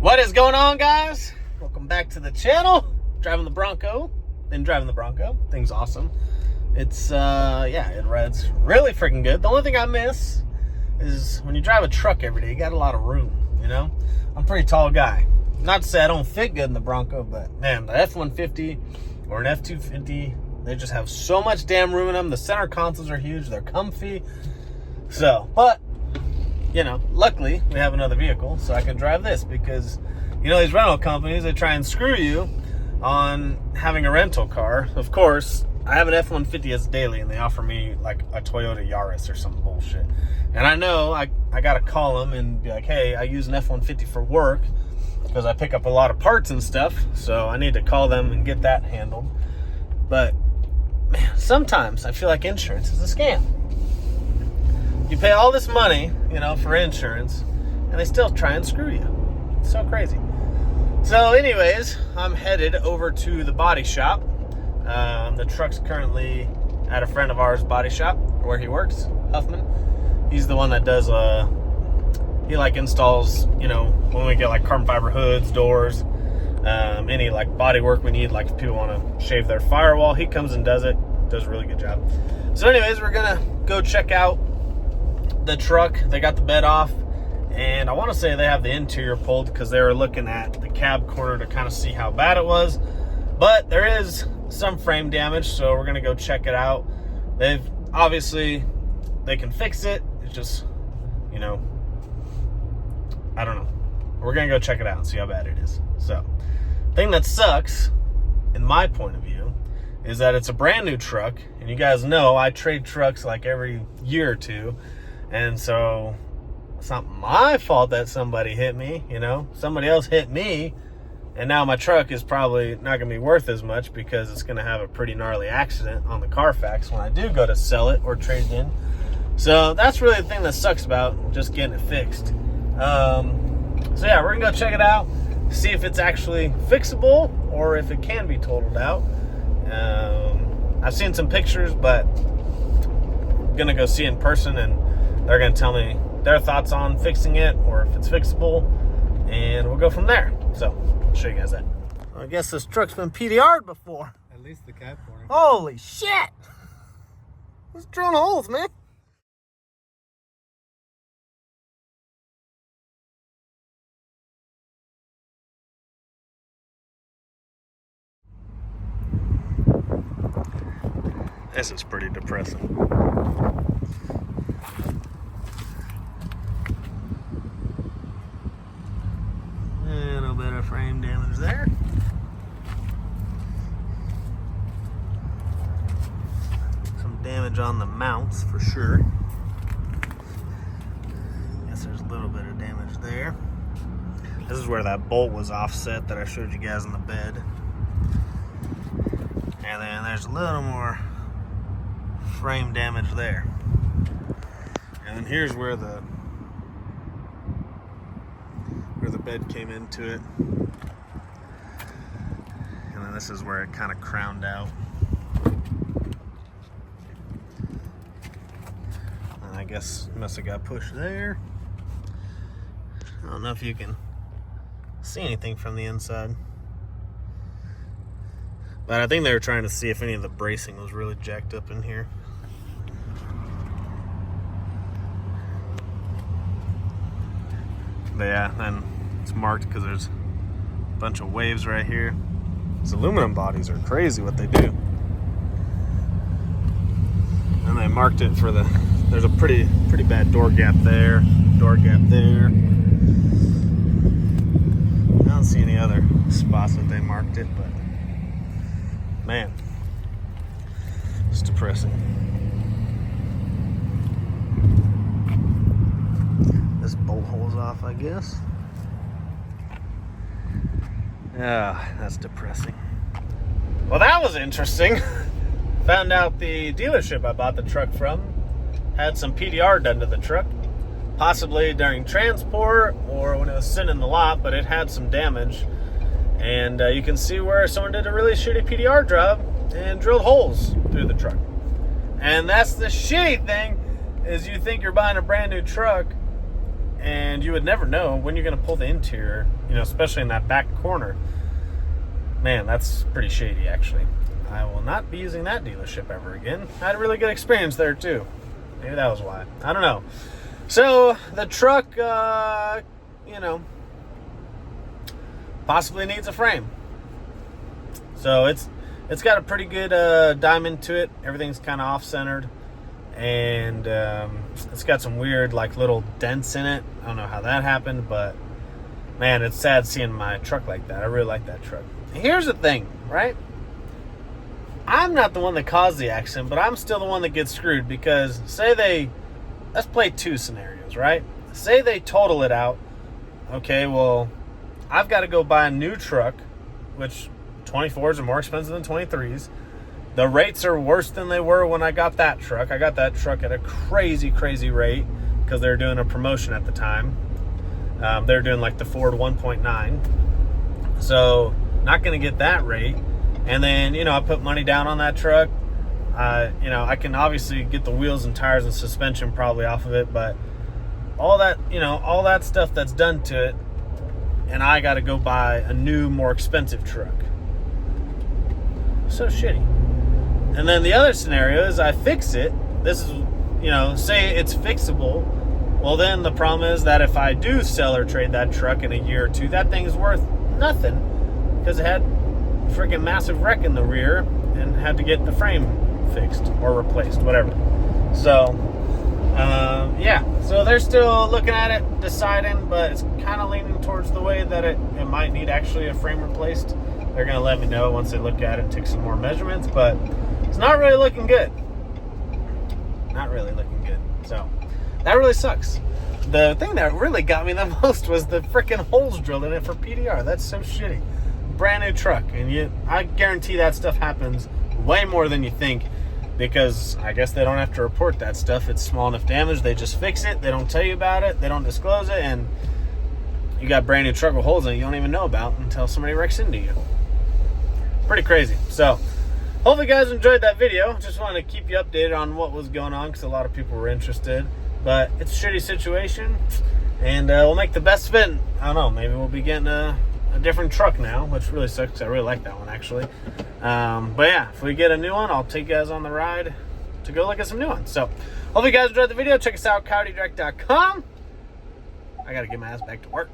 What is going on, guys? Welcome back to the channel. Driving the Bronco. Been driving the Bronco. Thing's awesome. It's it rides really freaking good. The only thing I miss is when you drive a truck every day, you got a lot of room, you know? I'm a pretty tall guy. Not to say I don't fit good in the Bronco, but man, the F-150 or an F-250, they just have so much damn room in them. The center consoles are huge. They're comfy. So, but you know, luckily we have another vehicle, so I can drive this because, you know, these rental companies, they try and screw you on having a rental car. Of course, I have an F-150 as daily, and they offer me like a Toyota Yaris or some bullshit. And I know I got to call them and be like, hey, I use an F-150 for work because I pick up a lot of parts and stuff, so I need to call them and get that handled. But, man, sometimes I feel like insurance is a scam. You pay all this money, you know, for insurance, and they still try and screw you. It's so crazy. So anyways, I'm headed over to the body shop. The truck's currently at a friend of ours' body shop where he works, Huffman. He's the one that does, he like installs, you know, when we get like carbon fiber hoods, doors, any like body work we need, like if people want to shave their firewall, he comes and does it. Does a really good job. So anyways, we're gonna go check out the truck. They got the bed off, and I want to say they have the interior pulled because they were looking at the cab corner to kind of see how bad it was, but there is some frame damage, so we're gonna go check it out. They've obviously, they can fix it. It's just, you know, I don't know, we're gonna go check it out and see how bad it is. So thing that sucks in my point of view is that it's a brand new truck, and you guys know I trade trucks like every year or two. And so it's not my fault that somebody hit me, you know, somebody else hit me, and now my truck is probably not going to be worth as much because it's going to have a pretty gnarly accident on the Carfax when I do go to sell it or trade it in. So that's really the thing that sucks about just getting it fixed. So yeah, we're going to go check it out, see if it's actually fixable or if it can be totaled out. I've seen some pictures, but I'm going to go see it in person, and they're going to tell me their thoughts on fixing it or if it's fixable, and we'll go from there. So I'll show you guys that. I guess this truck's been PDR'd before. At least the cab corner. Holy shit! Who's drilling holes, man? This is pretty depressing. A little bit of frame damage there. Some damage on the mounts for sure. Guess there's a little bit of damage there. This is where that bolt was offset that I showed you guys in the bed. And then there's a little more frame damage there. And then here's where the bed came into it. And then this is where it kind of crowned out. And I guess must have got pushed there. I don't know if you can see anything from the inside. But I think they were trying to see if any of the bracing was really jacked up in here. But yeah, then it's marked because there's a bunch of waves right here. These aluminum bodies are crazy what they do. And they marked it for there's a pretty bad door gap there, door gap there. I don't see any other spots that they marked it, but man, it's depressing. This bolt hole's off, I guess. Yeah, that's depressing. Well, that was interesting. Found out the dealership I bought the truck from had some PDR done to the truck, possibly during transport or when it was sitting in the lot, but it had some damage. And you can see where someone did a really shitty PDR job and drilled holes through the truck. And that's the shitty thing, is you think you're buying a brand new truck and you would never know when you're going to pull the interior, you know, especially in that back corner. Man, that's pretty shady, actually. I will not be using that dealership ever again. I had a really good experience there, too. Maybe that was why. I don't know. So, the truck, you know, possibly needs a frame. So, it's got a pretty good diamond to it. Everything's kind of off-centered. And it's got some weird, like, little dents in it. I don't know how that happened, but, man, it's sad seeing my truck like that. I really like that truck. Here's the thing, right? I'm not the one that caused the accident, but I'm still the one that gets screwed because let's play two scenarios, right? Say they total it out. Okay, well, I've got to go buy a new truck, which 24s are more expensive than 23s. The rates are worse than they were when I got that truck. I got that truck at a crazy, crazy rate because they were doing a promotion at the time. They were doing like the Ford 1.9. So, not going to get that rate. And then, you know, I put money down on that truck. You know, I can obviously get the wheels and tires and suspension probably off of it, but all that, you know, all that stuff that's done to it, and I got to go buy a new, more expensive truck. So shitty. And then the other scenario is I fix it. This is, you know, say it's fixable. Well, then the problem is that if I do sell or trade that truck in a year or two, that thing's worth nothing because it had a freaking massive wreck in the rear and had to get the frame fixed or replaced, whatever. So, yeah. So they're still looking at it, deciding, but it's kind of leaning towards the way that it might need actually a frame replaced. They're going to let me know once they look at it and take some more measurements, but it's not really looking good. Not really looking good. So, that really sucks. The thing that really got me the most was the freaking holes drilled in it for PDR. That's so shitty. Brand new truck, and I guarantee that stuff happens way more than you think because I guess they don't have to report that stuff. It's small enough damage. They just fix it. They don't tell you about it. They don't disclose it, and you got brand new truck with holes in it you don't even know about until somebody wrecks into you. Pretty crazy. So, hopefully you guys enjoyed that video. Just wanted to keep you updated on what was going on because a lot of people were interested. But it's a shitty situation, and we'll make the best of it. I don't know, maybe we'll be getting a different truck now, which really sucks because I really like that one, actually. But yeah, if we get a new one, I'll take you guys on the ride to go look at some new ones. So, hopefully you guys enjoyed the video. Check us out, coyotedirect.com. I got to get my ass back to work.